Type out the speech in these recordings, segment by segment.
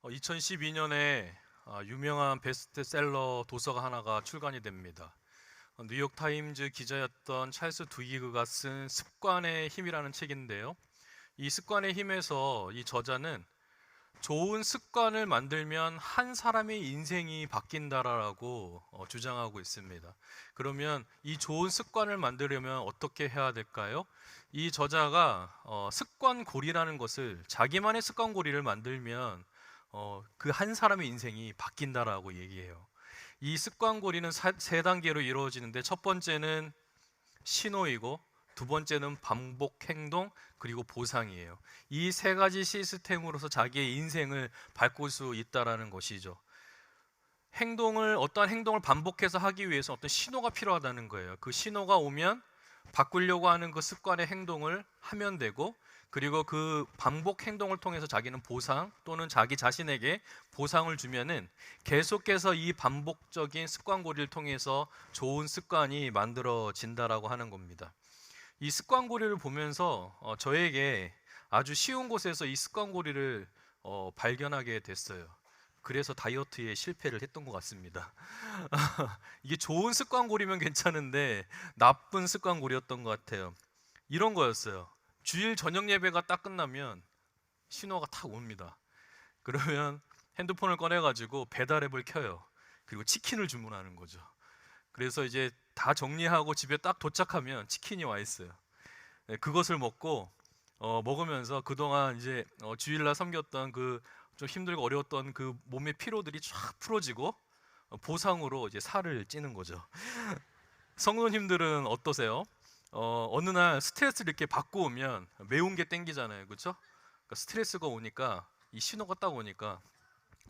2012년에 유명한 베스트셀러 도서가 하나가 출간이 됩니다. 뉴욕 타임즈 기자였던 찰스 두이그가 쓴 습관의 힘이라는 책인데요. 이 습관의 힘에서 이 저자는 좋은 습관을 만들면 한 사람의 인생이 바뀐다라고 주장하고 있습니다. 그러면 이 좋은 습관을 만들려면 어떻게 해야 될까요? 이 저자가 습관고리라는 것을 자기만의 습관고리를 만들면 그 한 사람의 인생이 바뀐다라고 얘기해요. 이 습관고리는 세 단계로 이루어지는데 첫 번째는 신호이고 두 번째는 반복 행동 그리고 보상이에요. 이 세 가지 시스템으로서 자기의 인생을 바꿀 수 있다라는 것이죠. 어떠한 행동을 반복해서 하기 위해서 어떤 신호가 필요하다는 거예요. 그 신호가 오면 바꾸려고 하는 그 습관의 행동을 하면 되고, 그리고 그 반복 행동을 통해서 자기는 보상 또는 자기 자신에게 보상을 주면은 계속해서 이 반복적인 습관고리를 통해서 좋은 습관이 만들어진다라고 하는 겁니다. 이 습관고리를 보면서 저에게 아주 쉬운 곳에서 이 습관고리를 발견하게 됐어요. 그래서 다이어트에 실패를 했던 것 같습니다. 이게 좋은 습관고리면 괜찮은데 나쁜 습관고리였던 것 같아요. 이런 거였어요. 주일 저녁 예배가 딱 끝나면 신호가 탁 옵니다. 그러면 핸드폰을 꺼내가지고 배달 앱을 켜요. 그리고 치킨을 주문하는 거죠. 그래서 이제 다 정리하고 집에 딱 도착하면 치킨이 와 있어요. 네, 그것을 먹으면서 그동안 이제 주일날 섬겼던 그 좀 힘들고 어려웠던 그 몸의 피로들이 쫙 풀어지고 보상으로 이제 살을 찌는 거죠. 성도님들은 어떠세요? 어느 날 스트레스를 이렇게 받고 오면 매운 게 땡기잖아요, 그렇죠? 그러니까 스트레스가 오니까 이 신호가 딱 오니까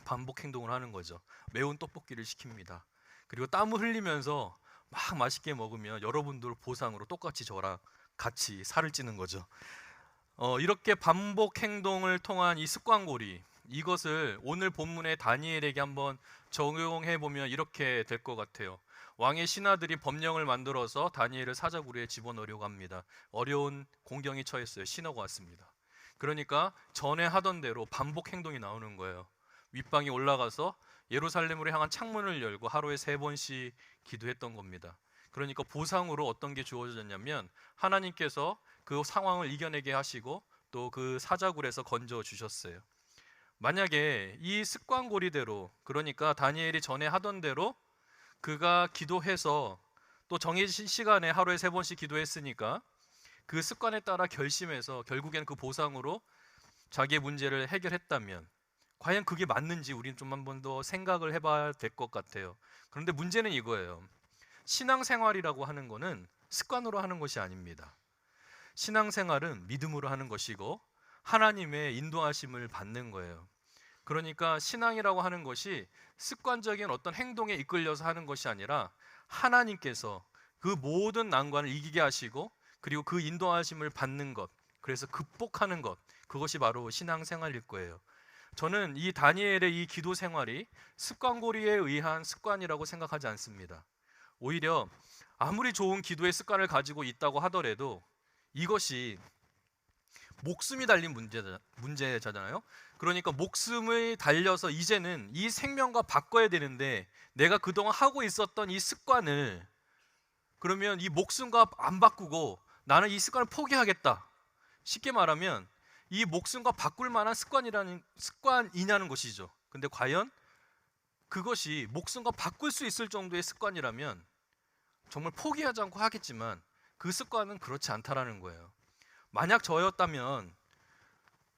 반복 행동을 하는 거죠. 매운 떡볶이를 시킵니다. 그리고 땀을 흘리면서 막 맛있게 먹으면 여러분들 보상으로 똑같이 저랑 같이 살을 찌는 거죠. 이렇게 반복 행동을 통한 이 습관고리, 이것을 오늘 본문의 다니엘에게 한번 적용해 보면 이렇게 될 것 같아요. 왕의 신하들이 법령을 만들어서 다니엘을 사자구리에 집어넣으려고 합니다. 어려운 공경이 처했어요. 신하가 왔습니다. 그러니까 전에 하던 대로 반복 행동이 나오는 거예요. 윗방에 올라가서 예루살렘으로 향한 창문을 열고 하루에 3번씩 기도했던 겁니다. 그러니까 보상으로 어떤 게 주어졌냐면 하나님께서 그 상황을 이겨내게 하시고 또 그 사자굴에서 건져 주셨어요. 만약에 이 습관고리대로, 그러니까 다니엘이 전에 하던 대로 그가 기도해서 또 정해진 시간에 하루에 3번씩 기도했으니까 그 습관에 따라 결심해서 결국엔 그 보상으로 자기의 문제를 해결했다면 과연 그게 맞는지 우리는 좀 한 번 더 생각을 해봐야 될 것 같아요. 그런데 문제는 이거예요. 신앙생활이라고 하는 거는 습관으로 하는 것이 아닙니다. 신앙생활은 믿음으로 하는 것이고 하나님의 인도하심을 받는 거예요. 그러니까 신앙이라고 하는 것이 습관적인 어떤 행동에 이끌려서 하는 것이 아니라 하나님께서 그 모든 난관을 이기게 하시고 그리고 그 인도하심을 받는 것, 그래서 극복하는 것, 그것이 바로 신앙생활일 거예요. 저는 이 다니엘의 이 기도 생활이 습관고리에 의한 습관이라고 생각하지 않습니다. 오히려 아무리 좋은 기도의 습관을 가지고 있다고 하더라도 이것이 목숨이 달린 문제잖아요. 그러니까 목숨을 달려서 이제는 이 생명과 바꿔야 되는데 내가 그동안 하고 있었던 이 습관을, 그러면 이 목숨과 안 바꾸고 나는 이 습관을 포기하겠다. 쉽게 말하면 이 목숨과 바꿀 만한 습관이냐는 것이죠. 근데 과연 그것이 목숨과 바꿀 수 있을 정도의 습관이라면 정말 포기하지 않고 하겠지만 그 습관은 그렇지 않다라는 거예요. 만약 저였다면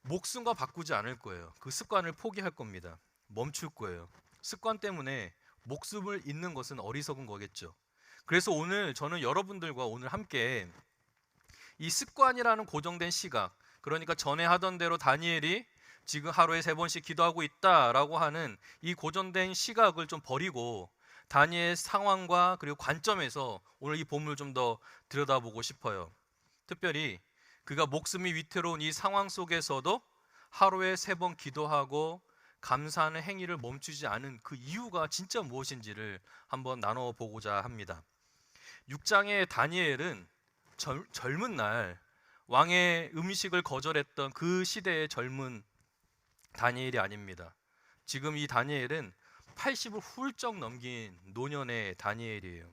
목숨과 바꾸지 않을 거예요. 그 습관을 포기할 겁니다. 멈출 거예요. 습관 때문에 목숨을 잃는 것은 어리석은 거겠죠. 그래서 오늘 저는 여러분들과 오늘 함께 이 습관이라는 고정된 시각, 그러니까 전에 하던 대로 다니엘이 지금 하루에 3번씩 기도하고 있다라고 하는 이 고정된 시각을 좀 버리고 다니엘 상황과 그리고 관점에서 오늘 이 본문을 좀 더 들여다보고 싶어요. 특별히 그가 목숨이 위태로운 이 상황 속에서도 하루에 3번 기도하고 감사하는 행위를 멈추지 않은 그 이유가 진짜 무엇인지를 한번 나눠보고자 합니다. 6장의 다니엘은 젊은 날 왕의 음식을 거절했던 그 시대의 젊은 다니엘이 아닙니다. 지금 이 다니엘은 80을 훌쩍 넘긴 노년의 다니엘이에요.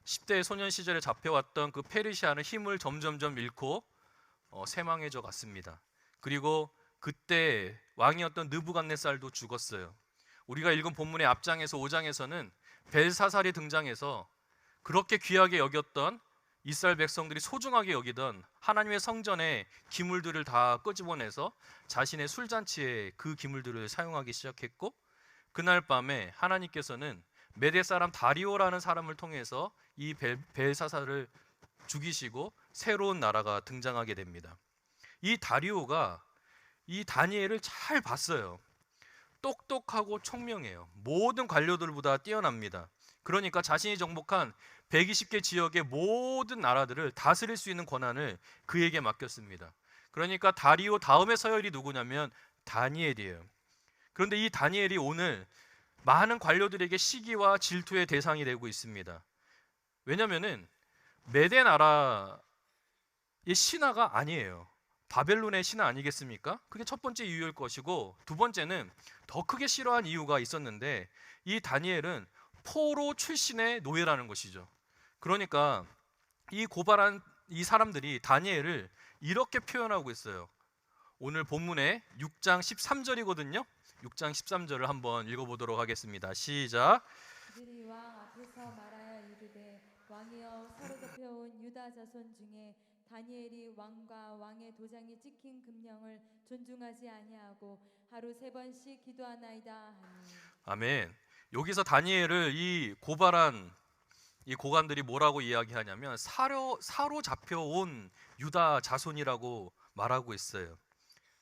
10대 소년 시절에 잡혀왔던 그 페르시아는 힘을 점점점 잃고 쇠망해져 갔습니다. 그리고 그때 왕이었던 느부갓네살도 죽었어요. 우리가 읽은 본문의 앞장에서 5장에서는 벨사살이 등장해서 그렇게 귀하게 여겼던 이스라엘 백성들이 소중하게 여기던 하나님의 성전의 기물들을 다 끄집어내서 자신의 술잔치에 그 기물들을 사용하기 시작했고, 그날 밤에 하나님께서는 메대 사람 다리오라는 사람을 통해서 이 벨사살을 죽이시고 새로운 나라가 등장하게 됩니다. 이 다리오가 이 다니엘을 잘 봤어요. 똑똑하고 총명해요. 모든 관료들보다 뛰어납니다. 그러니까 자신이 정복한 120개 지역의 모든 나라들을 다스릴 수 있는 권한을 그에게 맡겼습니다. 그러니까 다리오 다음의 서열이 누구냐면 다니엘이에요. 그런데 이 다니엘이 오늘 많은 관료들에게 시기와 질투의 대상이 되고 있습니다. 왜냐하면 메대 나라의 신하가 아니에요. 바벨론의 신하 아니겠습니까? 그게 첫 번째 이유일 것이고, 두 번째는 더 크게 싫어한 이유가 있었는데, 이 다니엘은 포로 출신의 노예라는 것이죠. 그러니까 이 고발한 이 사람들이 다니엘을 이렇게 표현하고 있어요. 오늘 본문의 6장 13절이거든요. 6장 13절을 한번 읽어보도록 하겠습니다. 시작. 그들이 왕 앞에서 말하여 이르되, 왕이여, 사로잡혀온 유다 자손 중에 다니엘이 왕과 왕의 도장이 찍힌 금령을 존중하지 아니하고 하루 3번씩 기도하나이다 하니. 아멘. 여기서 다니엘을 이 고발한 이 고관들이 뭐라고 이야기하냐면 사로잡혀온 유다 자손이라고 말하고 있어요.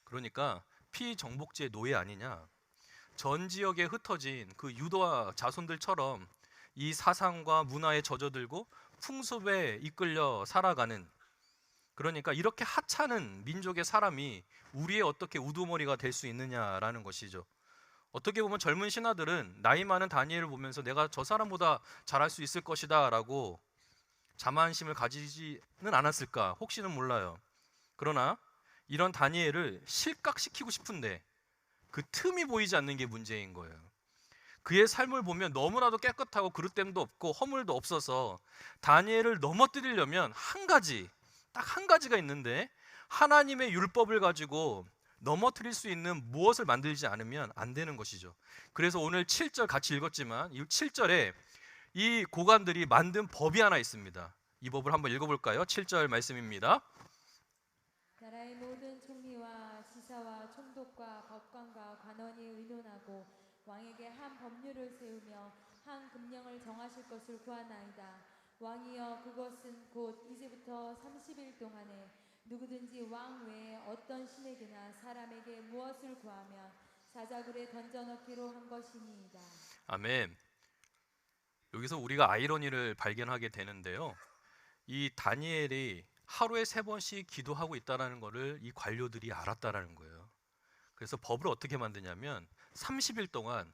그러니까 피정복지의 노예 아니냐. 전 지역에 흩어진 그 유다 자손들처럼 이 사상과 문화에 젖어들고 풍습에 이끌려 살아가는, 그러니까 이렇게 하찮은 민족의 사람이 우리의 어떻게 우두머리가 될 수 있느냐라는 것이죠. 어떻게 보면 젊은 신하들은 나이 많은 다니엘을 보면서 내가 저 사람보다 잘할 수 있을 것이다 라고 자만심을 가지지는 않았을까, 혹시는 몰라요. 그러나 이런 다니엘을 실각시키고 싶은데 그 틈이 보이지 않는 게 문제인 거예요. 그의 삶을 보면 너무나도 깨끗하고 그릇됨도 없고 허물도 없어서 다니엘을 넘어뜨리려면 딱 한 가지가 있는데, 하나님의 율법을 가지고 넘어뜨릴 수 있는 무엇을 만들지 않으면 안 되는 것이죠. 그래서 오늘 7절 같이 읽었지만 이 7절에 이 고관들이 만든 법이 하나 있습니다. 이 법을 한번 읽어볼까요? 7절 말씀입니다. 나라의 모든 총리와 지사와 총독과 법관과 관원이 의논하고 왕에게 한 법률을 세우며 한 금령을 정하실 것을 구하나이다. 왕이여, 그것은 곧 이제부터 30일 동안에 누구든지 왕 외에 어떤 신에게나 사람에게 무엇을 구하면 사자굴에 던져넣기로 한 것이니이다. 아멘. 여기서 우리가 아이러니를 발견하게 되는데요. 이 다니엘이 하루에 3번씩 기도하고 있다는 것을 이 관료들이 알았다라는 거예요. 그래서 법을 어떻게 만드냐면 30일 동안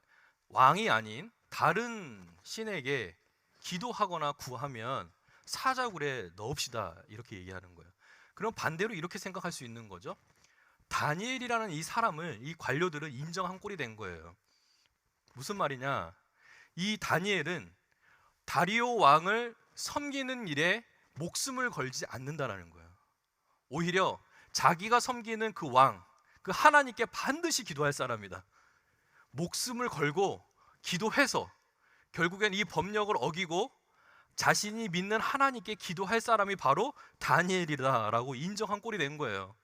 왕이 아닌 다른 신에게 기도하거나 구하면 사자굴에 넣읍시다, 이렇게 얘기하는 거예요. 그럼 반대로 이렇게 생각할 수 있는 거죠. 다니엘이라는 이 사람을 이 관료들은 인정한 꼴이 된 거예요. 무슨 말이냐? 이 다니엘은 다리오 왕을 섬기는 일에 목숨을 걸지 않는다라는 거예요. 오히려 자기가 섬기는 그 왕, 그 하나님께 반드시 기도할 사람이다. 목숨을 걸고 기도해서 결국엔 이 법령을 어기고 자신이 믿는 하나님께 기도할 사람이 바로 다니엘이다라고 인정한 꼴이 된 거예요.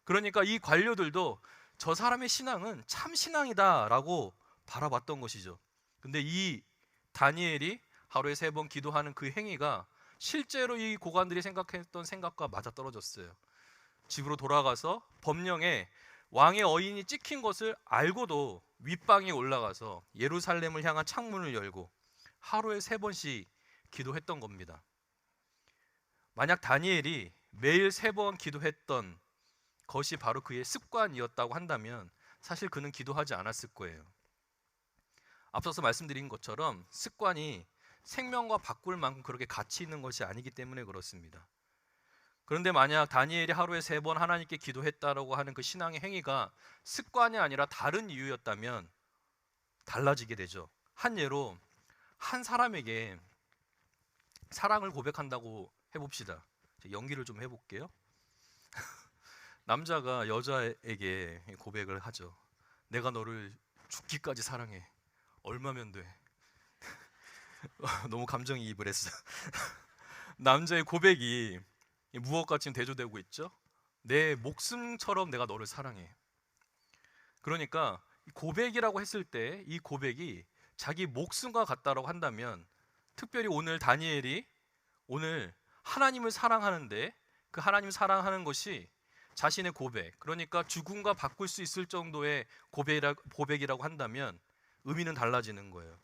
그러니까 이 관료들도 저 사람의 신앙은 참 신앙이다라고 바라봤던 것이죠. 근데 이 다니엘이 하루에 3번 기도하는 그 행위가 실제로 이 고관들이 생각했던 생각과 맞아떨어졌어요. 집으로 돌아가서 법령에 왕의 어인이 찍힌 것을 알고도 윗방에 올라가서 예루살렘을 향한 창문을 열고 하루에 3번씩 기도했던 겁니다. 만약 다니엘이 매일 3번 기도했던 것이 바로 그의 습관이었다고 한다면 사실 그는 기도하지 않았을 거예요. 앞서서 말씀드린 것처럼 습관이 생명과 바꿀 만큼 그렇게 가치 있는 것이 아니기 때문에 그렇습니다. 그런데 만약 다니엘이 하루에 3번 하나님께 기도했다라고 하는 그 신앙의 행위가 습관이 아니라 다른 이유였다면 달라지게 되죠. 한 예로 한 사람에게 사랑을 고백한다고 해봅시다. 연기를 좀 해볼게요. 남자가 여자에게 고백을 하죠. 내가 너를 죽기까지 사랑해. 얼마면 돼? 너무 감정이입을 했어. 남자의 고백이 무엇과 지금 대조되고 있죠? 내 목숨처럼 내가 너를 사랑해. 그러니까 고백이라고 했을 때 이 고백이 자기 목숨과 같다라고 한다면, 특별히 오늘 다니엘이 오늘 하나님을 사랑하는데 그 하나님 사랑하는 것이 자신의 고백, 그러니까 죽음과 바꿀 수 있을 정도의 고백이라고 한다면 의미는 달라지는 거예요.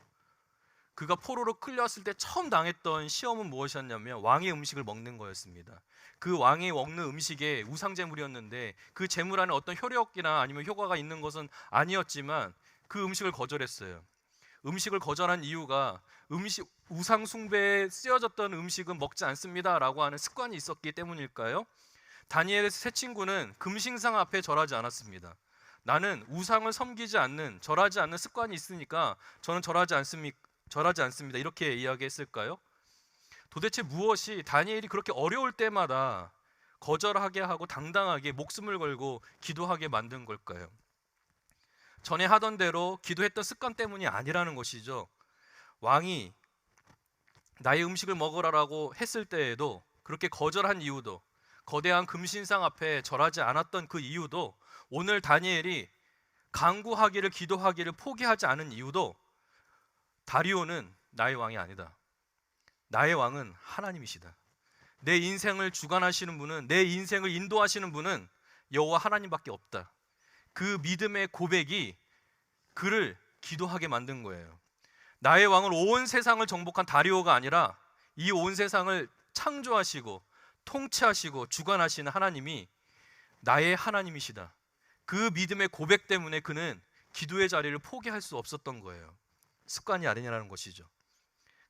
그가 포로로 끌려왔을 때 처음 당했던 시험은 무엇이었냐면 왕의 음식을 먹는 거였습니다. 그 왕이 먹는 음식에 우상제물이었는데 그 제물 안에 어떤 효력이나 아니면 효과가 있는 것은 아니었지만 그 음식을 거절했어요. 음식을 거절한 이유가 우상 숭배에 쓰여졌던 음식은 먹지 않습니다라고 하는 습관이 있었기 때문일까요? 다니엘의 세 친구는 금신상 앞에 절하지 않았습니다. 나는 우상을 섬기지 않는, 절하지 않는 습관이 있으니까 저는 절하지 않습니다. 이렇게 이야기했을까요? 도대체 무엇이 다니엘이 그렇게 어려울 때마다 거절하게 하고 당당하게 목숨을 걸고 기도하게 만든 걸까요? 전에 하던 대로 기도했던 습관 때문이 아니라는 것이죠. 왕이 나의 음식을 먹으라라고 했을 때에도 그렇게 거절한 이유도, 거대한 금신상 앞에 절하지 않았던 그 이유도, 오늘 다니엘이 간구하기를 기도하기를 포기하지 않은 이유도, 다리오는 나의 왕이 아니다. 나의 왕은 하나님이시다. 내 인생을 주관하시는 분은, 내 인생을 인도하시는 분은 여호와 하나님밖에 없다. 그 믿음의 고백이 그를 기도하게 만든 거예요. 나의 왕은 온 세상을 정복한 다리오가 아니라 이 온 세상을 창조하시고 통치하시고 주관하시는 하나님이 나의 하나님이시다. 그 믿음의 고백 때문에 그는 기도의 자리를 포기할 수 없었던 거예요. 습관이 아니냐는 것이죠.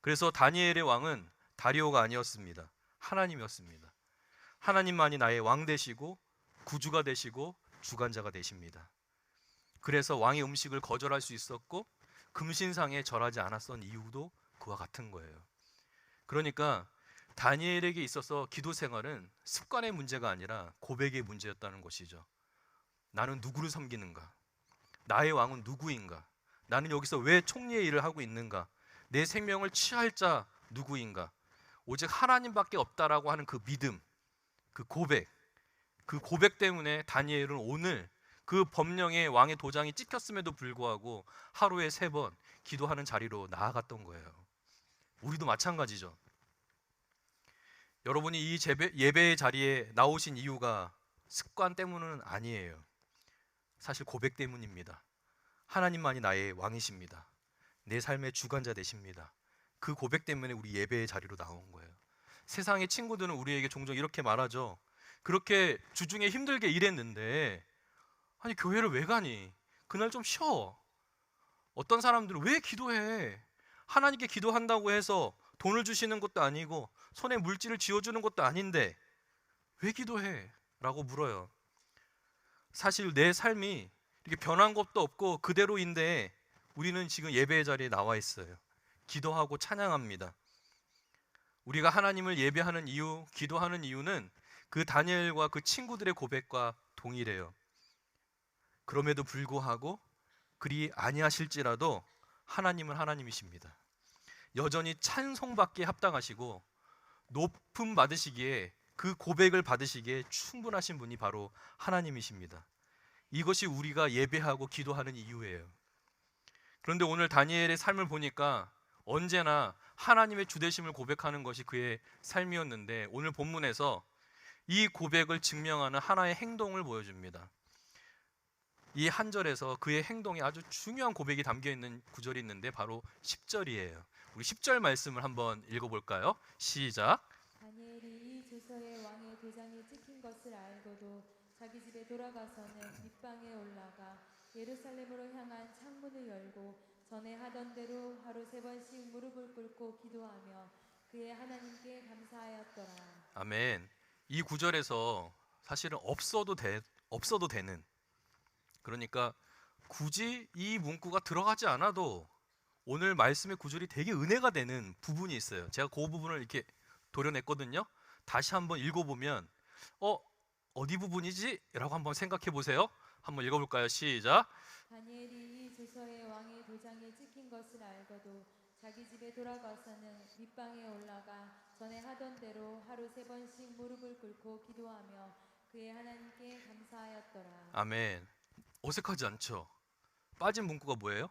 그래서 다니엘의 왕은 다리오가 아니었습니다. 하나님이었습니다. 하나님만이 나의 왕 되시고 구주가 되시고 주관자가 되십니다. 그래서 왕의 음식을 거절할 수 있었고 금신상에 절하지 않았던 이유도 그와 같은 거예요. 그러니까 다니엘에게 있어서 기도 생활은 습관의 문제가 아니라 고백의 문제였다는 것이죠. 나는 누구를 섬기는가? 나의 왕은 누구인가? 나는 여기서 왜 총리의 일을 하고 있는가? 내 생명을 취할 자 누구인가? 오직 하나님밖에 없다라고 하는 그 믿음, 그 고백 때문에 다니엘은 오늘 그 법령의 왕의 도장이 찍혔음에도 불구하고 하루에 3번 기도하는 자리로 나아갔던 거예요. 우리도 마찬가지죠. 여러분이 이 예배의 자리에 나오신 이유가 습관 때문은 아니에요. 사실 고백 때문입니다. 하나님만이 나의 왕이십니다. 내 삶의 주관자 되십니다. 그 고백 때문에 우리 예배의 자리로 나온 거예요. 세상의 친구들은 우리에게 종종 이렇게 말하죠. 그렇게 주중에 힘들게 일했는데 아니 교회를 왜 가니? 그날 좀 쉬어. 어떤 사람들은 왜 기도해? 하나님께 기도한다고 해서 돈을 주시는 것도 아니고 손에 물질을 쥐어주는 것도 아닌데 왜 기도해? 라고 물어요. 사실 내 삶이 이렇게 변한 것도 없고 그대로인데 우리는 지금 예배의 자리에 나와 있어요. 기도하고 찬양합니다. 우리가 하나님을 예배하는 이유, 기도하는 이유는 그 다니엘과 그 친구들의 고백과 동일해요. 그럼에도 불구하고 그리 아니하실지라도 하나님은 하나님이십니다. 여전히 찬송받기에 합당하시고 높음 받으시기에, 그 고백을 받으시기에 충분하신 분이 바로 하나님이십니다. 이것이 우리가 예배하고 기도하는 이유예요. 그런데 오늘 다니엘의 삶을 보니까 언제나 하나님의 주되심을 고백하는 것이 그의 삶이었는데 오늘 본문에서 이 고백을 증명하는 하나의 행동을 보여줍니다. 이 한 절에서 그의 행동에 아주 중요한 고백이 담겨 있는 구절이 있는데 바로 10절이에요. 우리 10절 말씀을 한번 읽어볼까요? 시작. 다니엘이 이 조서에 왕의 도장이 찍힌 것을 알고도 자기 집에 돌아가서는 밑방에 올라가 예루살렘으로 향한 창문을 열고 전에 하던 대로 하루 3번씩 무릎을 꿇고 기도하며 그의 하나님께 감사하였더라. 아멘. 이 구절에서 사실은 없어도 되는, 그러니까 굳이 이 문구가 들어가지 않아도 오늘 말씀의 구절이 되게 은혜가 되는 부분이 있어요. 제가 그 부분을 이렇게 도려냈거든요. 다시 한번 읽어보면 어디 부분이지? 라고 한번 생각해 보세요. 한번 읽어볼까요? 시작. 다니엘이 이 조서에 왕의 도장에 찍힌 것을 알고도 자기 집에 돌아가서는 윗방에 올라가 전에 하던 대로 하루 3번씩 무릎을 꿇고 기도하며 그의 하나님께 감사하였더라. 아멘. 어색하지 않죠? 빠진 문구가 뭐예요?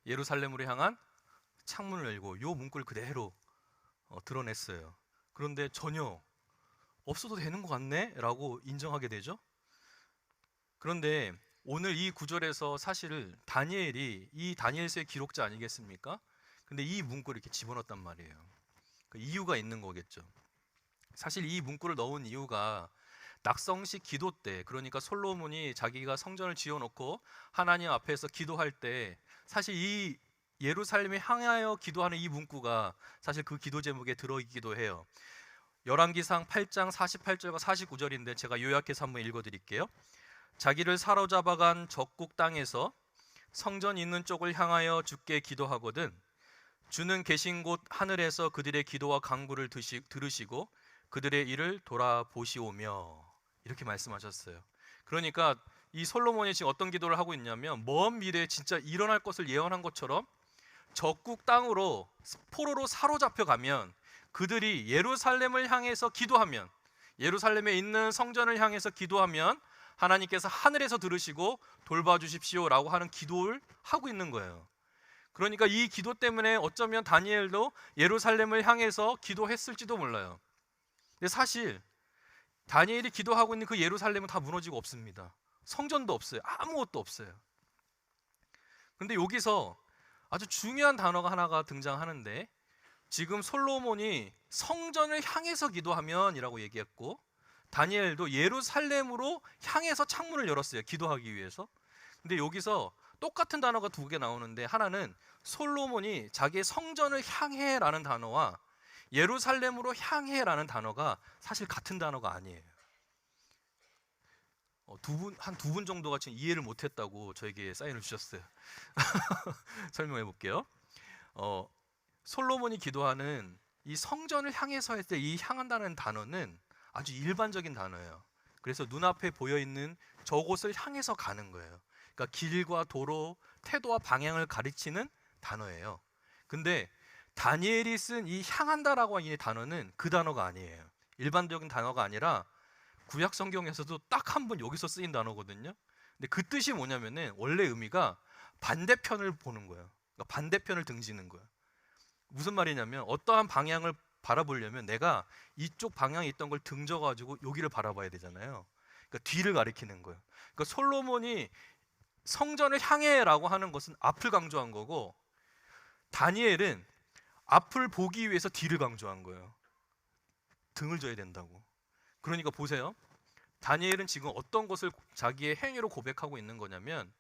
예루살렘으로 향한 창문을 열고 요 문구를 그대로 드러냈어요. 그런데 전혀 없어도 되는 것 같네? 라고 인정하게 되죠. 그런데 오늘 이 구절에서 사실 다니엘이 이 다니엘서의 기록자 아니겠습니까? 근데 이 문구를 이렇게 집어넣었단 말이에요. 그 이유가 있는 거겠죠. 사실 이 문구를 넣은 이유가 낙성식 기도 때, 그러니까 솔로몬이 자기가 성전을 지어놓고 하나님 앞에서 기도할 때 사실 이 예루살렘에 향하여 기도하는 이 문구가 사실 그 기도 제목에 들어있기도 해요. 열왕기상 8장 48절과 49절인데 제가 요약해서 한번 읽어드릴게요. 자기를 사로잡아간 적국 땅에서 성전 있는 쪽을 향하여 주께 기도하거든 주는 계신 곳 하늘에서 그들의 기도와 간구를 들으시고 그들의 일을 돌아보시오며 이렇게 말씀하셨어요. 그러니까 이 솔로몬이 지금 어떤 기도를 하고 있냐면 먼 미래에 진짜 일어날 것을 예언한 것처럼 적국 땅으로 포로로 사로잡혀 가면 그들이 예루살렘을 향해서 기도하면 예루살렘에 있는 성전을 향해서 기도하면 하나님께서 하늘에서 들으시고 돌봐주십시오라고 하는 기도를 하고 있는 거예요. 그러니까 이 기도 때문에 어쩌면 다니엘도 예루살렘을 향해서 기도했을지도 몰라요. 근데 사실 다니엘이 기도하고 있는 그 예루살렘은 다 무너지고 없습니다. 성전도 없어요. 아무것도 없어요. 그런데 여기서 아주 중요한 단어가 하나가 등장하는데 지금 솔로몬이 성전을 향해서 기도하면 이라고 얘기했고 다니엘도 예루살렘으로 향해서 창문을 열었어요. 기도하기 위해서. 근데 여기서 똑같은 단어가 2개 나오는데 하나는 솔로몬이 자기의 성전을 향해라는 단어와 예루살렘으로 향해라는 단어가 사실 같은 단어가 아니에요. 한 두 분 정도가 지금 이해를 못했다고 저에게 사인을 주셨어요. 설명해 볼게요. 솔로몬이 기도하는 이 성전을 향해서 할 때 이 향한다는 단어는 아주 일반적인 단어예요. 그래서 눈앞에 보여 있는 저곳을 향해서 가는 거예요. 그러니까 길과 도로, 태도와 방향을 가리치는 단어예요. 근데 다니엘이 쓴 이 향한다라고 하는 이 단어는 그 단어가 아니에요. 일반적인 단어가 아니라 구약 성경에서도 딱 한 번 여기서 쓰인 단어거든요. 근데 그 뜻이 뭐냐면은 원래 의미가 반대편을 보는 거예요. 그러니까 반대편을 등지는 거예요. 무슨 말이냐면 어떠한 방향을 바라보려면 내가 이쪽 방향에 있던 걸 등져가지고 여기를 바라봐야 되잖아요. 그러니까 뒤를 가리키는 거예요. 그러니까 솔로몬이 성전을 향해라고 하는 것은 앞을 강조한 거고 다니엘은 앞을 보기 위해서 뒤를 강조한 거예요. 등을 져야 된다고. 그러니까 보세요. 다니엘은 지금 어떤 것을 자기의 행위로 고백하고 있는 거냐면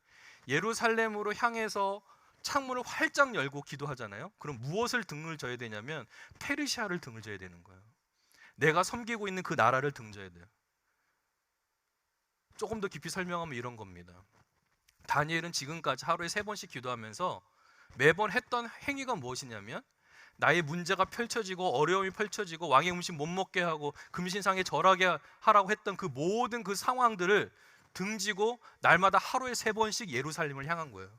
예루살렘으로 향해서 창문을 활짝 열고 기도하잖아요. 그럼 무엇을 등을 져야 되냐면 페르시아를 등을 져야 되는 거예요. 내가 섬기고 있는 그 나라를 등져야 돼요. 조금 더 깊이 설명하면 이런 겁니다. 다니엘은 지금까지 하루에 3번씩 기도하면서 매번 했던 행위가 무엇이냐면 나의 문제가 펼쳐지고 어려움이 펼쳐지고 왕의 음식 못 먹게 하고 금신상에 절하게 하라고 했던 그 모든 그 상황들을 등지고 날마다 하루에 3번씩 예루살렘을 향한 거예요.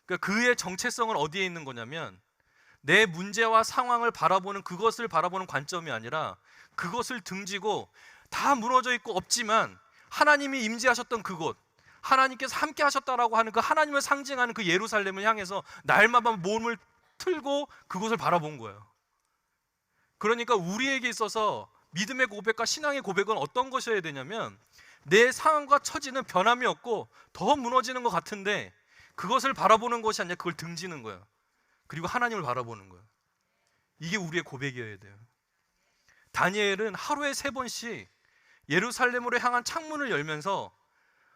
그러니까 그의 정체성은 어디에 있는 거냐면 내 문제와 상황을 바라보는 그것을 바라보는 관점이 아니라 그것을 등지고 다 무너져 있고 없지만 하나님이 임재하셨던 그곳, 하나님께서 함께 하셨다라고 하는 그 하나님을 상징하는 그 예루살렘을 향해서 날마다 몸을 틀고 그곳을 바라본 거예요. 그러니까 우리에게 있어서 믿음의 고백과 신앙의 고백은 어떤 것이어야 되냐면 내 상황과 처지는 변함이 없고 더 무너지는 것 같은데 그것을 바라보는 것이 아니라 그걸 등지는 거예요. 그리고 하나님을 바라보는 거예요. 이게 우리의 고백이어야 돼요. 다니엘은 하루에 3번씩 예루살렘으로 향한 창문을 열면서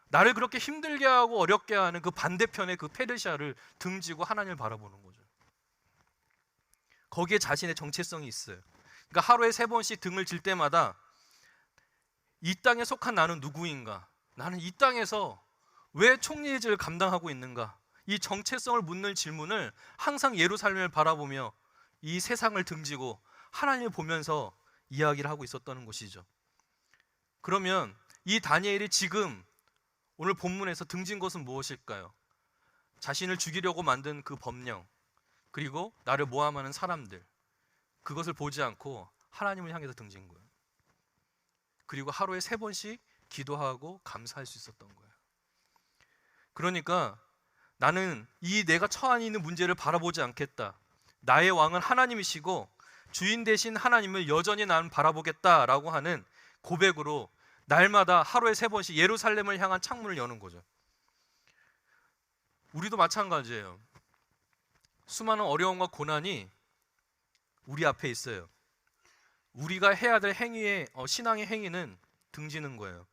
나를 그렇게 힘들게 하고 어렵게 하는 그 반대편의 그 페르시아를 등지고 하나님을 바라보는 거죠. 거기에 자신의 정체성이 있어요. 그러니까 하루에 3번씩 등을 질 때마다 이 땅에 속한 나는 누구인가? 나는 이 땅에서 왜 총리의 직을 감당하고 있는가? 이 정체성을 묻는 질문을 항상 예루살렘을 바라보며 이 세상을 등지고 하나님을 보면서 이야기를 하고 있었다는 것이죠. 그러면 이 다니엘이 지금 오늘 본문에서 등진 것은 무엇일까요? 자신을 죽이려고 만든 그 법령, 그리고 나를 모함하는 사람들, 그것을 보지 않고 하나님을 향해서 등진 거예요. 그리고 하루에 3번씩 기도하고 감사할 수 있었던 거예요. 그러니까 나는 이 내가 처한 있는 문제를 바라보지 않겠다. 나의 왕은 하나님이시고 주인 되신 하나님을 여전히 나는 바라보겠다라고 하는 고백으로 날마다 하루에 3번씩 예루살렘을 향한 창문을 여는 거죠. 우리도 마찬가지예요. 수많은 어려움과 고난이 우리 앞에 있어요. 우리가 해야 될 행위의 신앙의 행위는 등지는 거예요.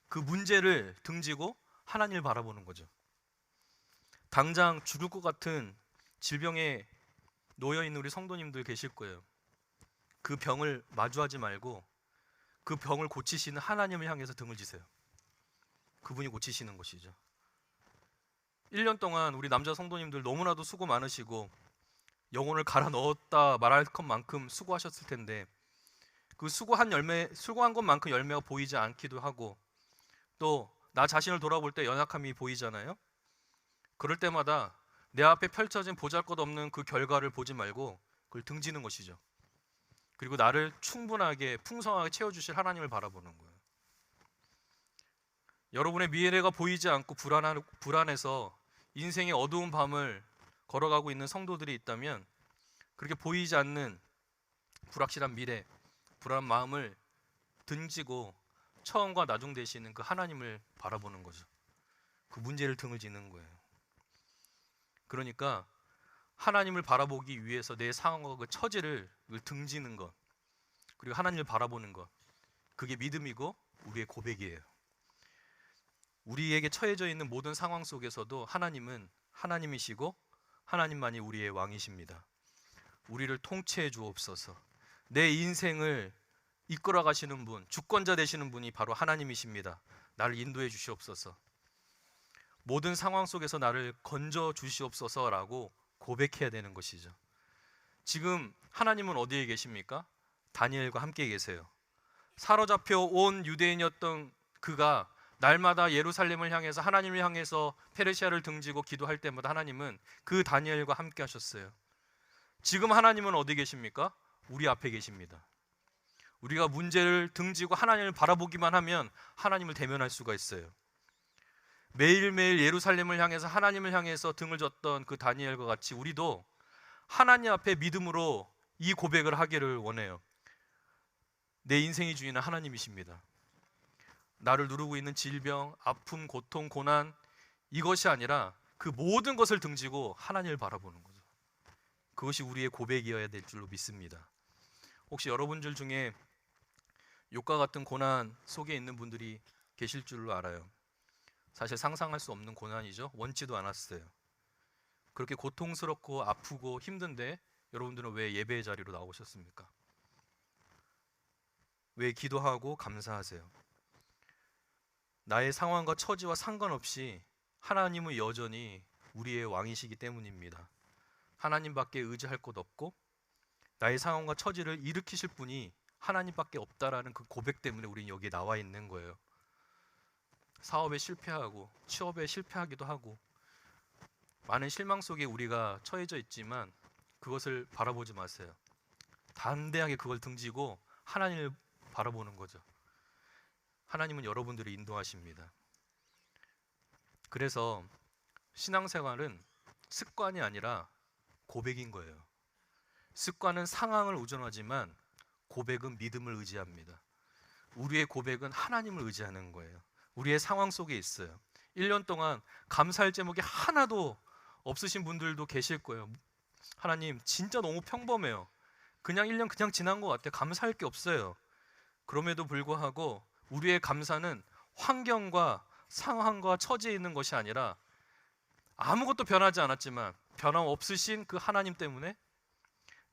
그 문제를 등지고 하나님을 바라보는 거죠. 당장 죽을 것 같은 질병에 놓여 있는 우리 성도님들 계실 거예요. 그 병을 마주하지 말고 그 병을 고치시는 하나님을 향해서 등을 지세요. 그분이 고치시는 것이죠. 1년 동안 우리 남자 성도님들 너무나도 수고 많으시고 영혼을 갈아 넣었다 말할 것만큼 수고하셨을 텐데 그 수고한 것만큼 열매가 보이지 않기도 하고 또 나 자신을 돌아볼 때 연약함이 보이잖아요. 그럴 때마다 내 앞에 펼쳐진 보잘것없는 그 결과를 보지 말고 그걸 등지는 것이죠. 그리고 나를 충분하게 풍성하게 채워주실 하나님을 바라보는 거예요. 여러분의 미래가 보이지 않고 불안해서 인생의 어두운 밤을 걸어가고 있는 성도들이 있다면 그렇게 보이지 않는 불확실한 미래, 불안한 마음을 등지고 처음과 나중 되시는 그 하나님을 바라보는 거죠. 그 문제를 등을 지는 거예요. 그러니까 하나님을 바라보기 위해서 내 상황과 그 처지를 등지는 것, 그리고 하나님을 바라보는 것, 그게 믿음이고 우리의 고백이에요. 우리에게 처해져 있는 모든 상황 속에서도 하나님은 하나님이시고 하나님만이 우리의 왕이십니다. 우리를 통치해 주옵소서. 내 인생을 이끌어 가시는 분, 주권자 되시는 분이 바로 하나님이십니다. 나를 인도해 주시옵소서. 모든 상황 속에서 나를 건져 주시옵소서라고 고백해야 되는 것이죠. 지금 하나님은 어디에 계십니까? 다니엘과 함께 계세요. 사로잡혀 온 유대인이었던 그가 날마다 예루살렘을 향해서 하나님을 향해서 페르시아를 등지고 기도할 때마다 하나님은 그 다니엘과 함께 하셨어요. 지금 하나님은 어디 계십니까? 우리 앞에 계십니다. 우리가 문제를 등지고 하나님을 바라보기만 하면 하나님을 대면할 수가 있어요. 매일매일 예루살렘을 향해서 하나님을 향해서 등을 졌던 그 다니엘과 같이 우리도 하나님 앞에 믿음으로 이 고백을 하기를 원해요. 내 인생의 주인은 하나님이십니다. 나를 누르고 있는 질병, 아픔, 고통, 고난 이것이 아니라 그 모든 것을 등지고 하나님을 바라보는 거죠. 그것이 우리의 고백이어야 될 줄로 믿습니다. 혹시 여러분들 중에 욕과 같은 고난 속에 있는 분들이 계실 줄로 알아요. 사실 상상할 수 없는 고난이죠. 원치도 않았어요. 그렇게 고통스럽고 아프고 힘든데 여러분들은 왜 예배의 자리로 나오셨습니까? 왜 기도하고 감사하세요? 나의 상황과 처지와 상관없이 하나님은 여전히 우리의 왕이시기 때문입니다. 하나님밖에 의지할 곳 없고 나의 상황과 처지를 일으키실 분이 하나님밖에 없다라는 그 고백 때문에 우리는 여기에 나와 있는 거예요. 사업에 실패하고 취업에 실패하기도 하고 많은 실망 속에 우리가 처해져 있지만 그것을 바라보지 마세요. 담대하게 그걸 등지고 하나님을 바라보는 거죠. 하나님은 여러분들을 인도하십니다. 그래서 신앙생활은 습관이 아니라 고백인 거예요. 습관은 상황을 의존하지만 고백은 믿음을 의지합니다. 우리의 고백은 하나님을 의지하는 거예요. 우리의 상황 속에 있어요. 1년 동안 감사할 제목이 하나도 없으신 분들도 계실 거예요. 하나님 진짜 너무 평범해요. 그냥 1년 그냥 지난 것 같아요. 감사할 게 없어요. 그럼에도 불구하고 우리의 감사는 환경과 상황과 처지에 있는 것이 아니라 아무것도 변하지 않았지만 변함없으신 그 하나님 때문에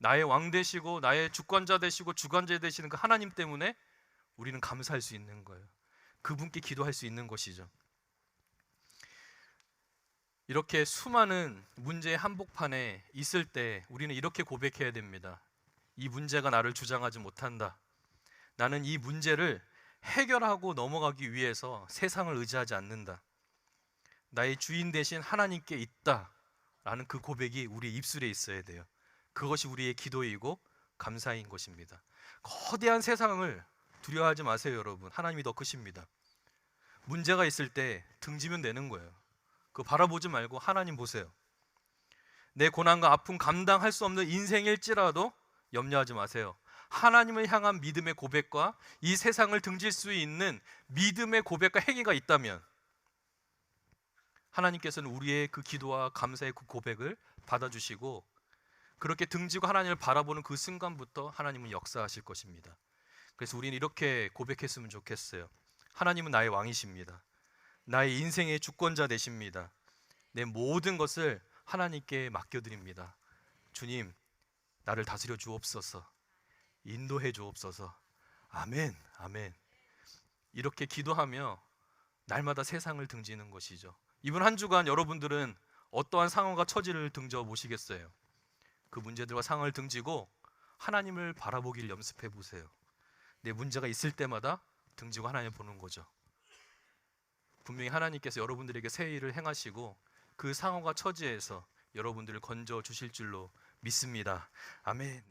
나의 왕 되시고 나의 주권자 되시고 주관자 되시는 그 하나님 때문에 우리는 감사할 수 있는 거예요. 그분께 기도할 수 있는 것이죠. 이렇게 수많은 문제의 한복판에 있을 때 우리는 이렇게 고백해야 됩니다. 이 문제가 나를 주장하지 못한다. 나는 이 문제를 해결하고 넘어가기 위해서 세상을 의지하지 않는다. 나의 주인 대신 하나님께 있다. 라는 그 고백이 우리의 입술에 있어야 돼요. 그것이 우리의 기도이고 감사인 것입니다. 거대한 세상을 두려워하지 마세요, 여러분. 하나님이 더 크십니다. 문제가 있을 때 등지면 되는 거예요. 그거 바라보지 말고 하나님 보세요. 내 고난과 아픔 감당할 수 없는 인생일지라도 염려하지 마세요. 하나님을 향한 믿음의 고백과 이 세상을 등질 수 있는 믿음의 고백과 행위가 있다면 하나님께서는 우리의 그 기도와 감사의 그 고백을 받아주시고 그렇게 등지고 하나님을 바라보는 그 순간부터 하나님은 역사하실 것입니다. 그래서 우리는 이렇게 고백했으면 좋겠어요. 하나님은 나의 왕이십니다. 나의 인생의 주권자 되십니다. 내 모든 것을 하나님께 맡겨드립니다. 주님, 나를 다스려 주옵소서. 인도해 주옵소서. 아멘, 아멘. 이렇게 기도하며 날마다 세상을 등지는 것이죠. 이번 한 주간 여러분들은 어떠한 상황과 처지를 등져 보시겠어요? 그 문제들과 상황을 등지고 하나님을 바라보길 연습해 보세요. 내 문제가 있을 때마다 등지고 하나님을 보는 거죠. 분명히 하나님께서 여러분들에게 새 일을 행하시고 그 상황과 처지에서 여러분들을 건져 주실 줄로 믿습니다. 아멘.